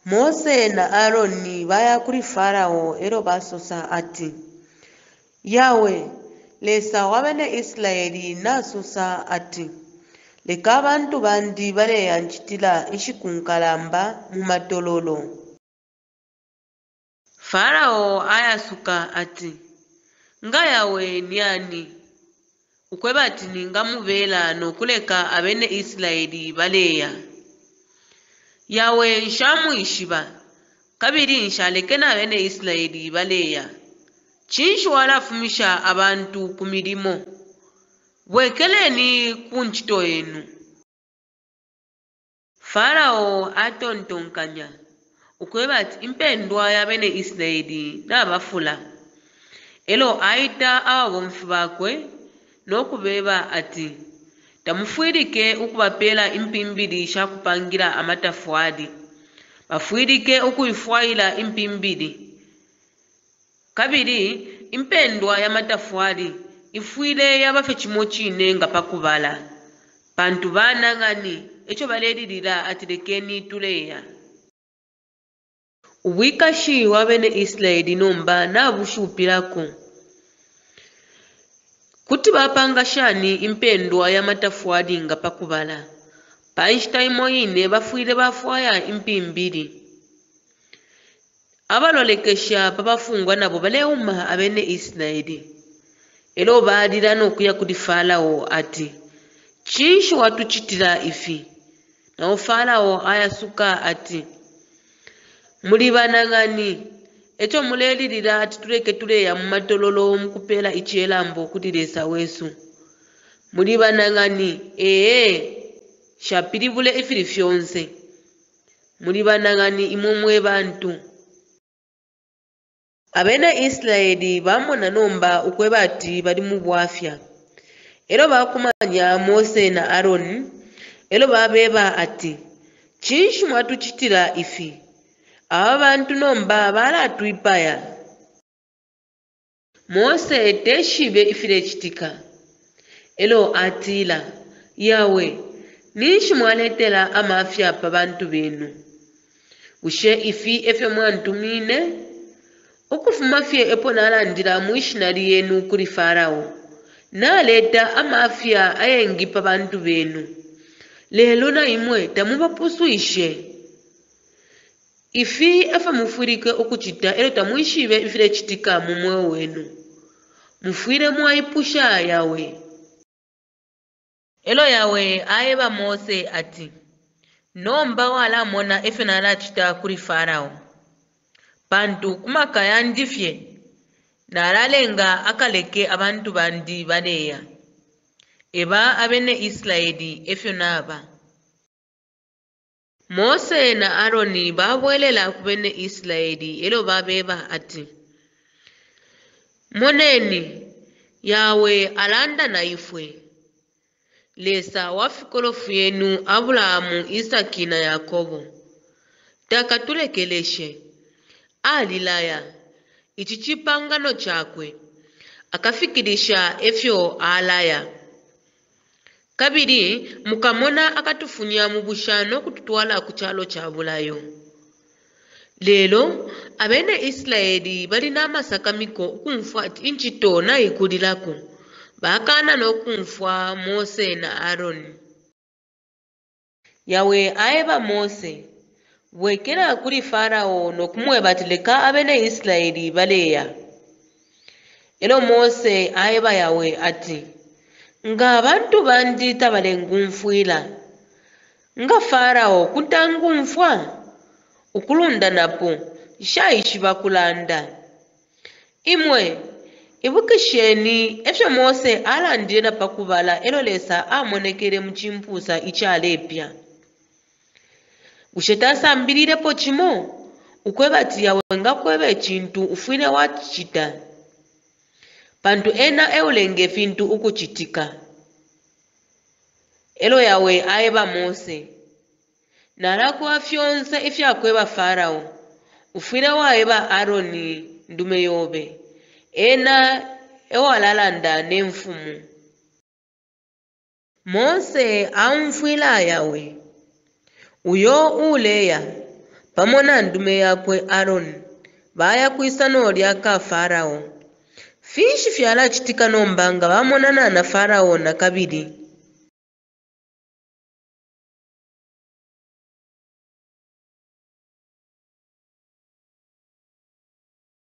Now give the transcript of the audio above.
Mose na Aroni baya kuri Farao ero basosa ati Yawe lesa wabene Israeli nasusa ati leka abantu bandi bale yanchitila ishikunkalamba mumatololo. Farao ayasuka ati nga Yawe niani ukweba ati ninga muvela nokuleka abene Israeli baleya. Yawe nshamu ishiba kabiri nshaleke na abene Israeli baleya. Chinshu walafumisha abantu kumilimo bwekeleni kunchito yenu. Farao atontonkanya ukweba ati impendwa ya bene Israeli n'abafula elo aita ababomfu bakwe n'okubeba ati tamufwirike ukubapela impimbili shakupangira amatafwali bafwirike ukuyifwaila impimbili. Kabiri impendwa ya matafwali ifwile yabafe chimo chine nga pakubala pantu banangani echo balelilila atilekeni tuleya. Ubwikashi wa bene Israeli nomba na bushupilako kuti bapanga shani impendwa ya matafwali nga pakubala panshitaimo ine bafwile bafwaya impimbili. Abalolekesha babafungwa nabo baleuma abene Israeli elo badira nokuya kudi Farao ati chinshu watuchitila ifi. Nao Farao ayasuka ati muli banangani echo mulelilila ati tuleke tuleya mumatololo mukupela ichelambo kutilesa wesu. Muli banangani shapilibule ifili fyonse. Muli banangani imumwe bantu. Abene Israeli bamona nomba ukweba ati bali mu bwafya elo bakumanya Mose na Aroni elo babeba ati chinshu mwatuchitila ifi. Aba bantu nomba balatwipaya. Mose teshibe ifile chitika elo atila Yawe nishi mwaletela amafya pa bantu benu ushe ifi efe mwantumine ukufuma fye epo nalandila muishinali yenu kuri Farao naleta amafya ayengi pa bantu benu. Lelo na imwe tamubapusuishe ifi efa mufwirike ukuchita elo tamuishibe ifile chitika mumwe wenu mufwire mwaipusha Yawe. Elo Yawe ayeba Mose ati nomba wala mona efe nalachita kuri Farao pantu kumaka yandifye nalalenga akaleke abantu bandi baleya eba abene Israeli efyo naba. Mose na Aroni babwelela kubene Israeli elo babeba ati moneni Yawe alanda na ifwe lesa wafikolofu yenu Abulamu, Isaki na Yakobo takatulekeleshe alilaya ichichipangano chakwe akafikirisha efyo alaya. Kabiri mukamona akatufunya mubushano kututwala kuchalo chabulayo. Lelo abene Israeli bali namasakamiko kumfwa inchito na ikulilako bakana no kumfwa Mose na Aroni. Yawe ayeba Mose wekera kuri Farao no kumweba tileka abene Israeli baleya. Elo Mose ayeba Yawe ati nga abantu bandi tabalengumfwila nga Farao kutangumfwa ukulunda napo shaishi bakulanda. Imwe ibukisheni efyo Mose alandira pakubala elo lesa amonekere mchimpusa ichalepya. Ushetasa mbilire po chimo ukweba ati Yawe nga kwebe chintu ufwile wachita pantu ena eulenge fintu ukuchitika. Elo Yawe ayeba Mose nalakuwa fyonse ifya kweba Farao ufwile waeba Aroni ndume yobe ena ewalalanda nemfumu. Mose amfwila Yawe uyo uleya pamona ndume yakwe Aroni bayakwisa nolyaka Farao fishi fyalachitika nombanga bamonana na Farao na kabiri